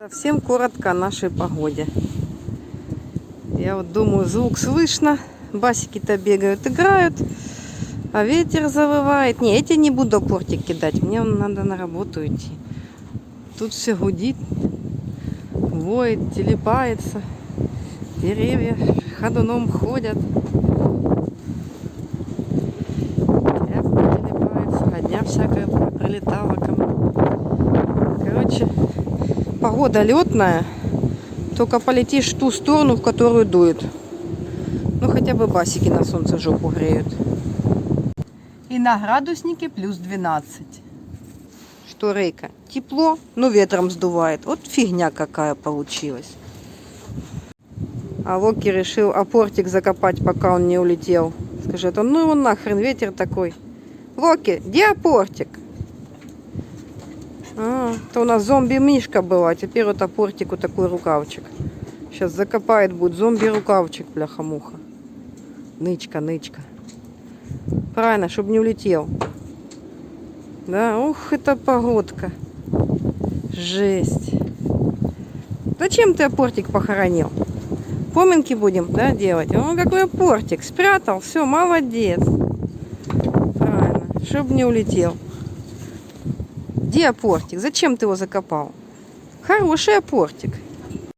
Совсем коротко о нашей погоде. Я вот думаю, звук слышно. Басики-то бегают, играют. А ветер завывает. Не, эти не буду портик кидать. Мне надо на работу идти. Тут все гудит, воет, телепается. Деревья ходуном ходят. Тряпка телепается. Ходня всякая прилетала ко мне. Короче, погода летная. Только полетишь в ту сторону, в которую дует. Ну, хотя бы басики на солнце жопу греют. И на градуснике плюс 12. Что, Рейка? Тепло, но ветром сдувает. Вот фигня какая получилась. А Локи решил апортик закопать, пока он не улетел. Скажи, это ну его нахрен, ветер такой. Локи, где апортик? Это у нас зомби-мишка была, а теперь вот апортику такой рукавчик. Сейчас закопает, будет зомби-рукавчик, бляха-муха. Нычка, нычка. Правильно, чтобы не улетел. Да, ух, это погодка. Жесть. Зачем ты апортик похоронил? Поминки будем, да, делать? О, какой апортик. Спрятал, все, молодец. Правильно, чтобы не улетел. Где апортик? Зачем ты его закопал? Хороший апортик.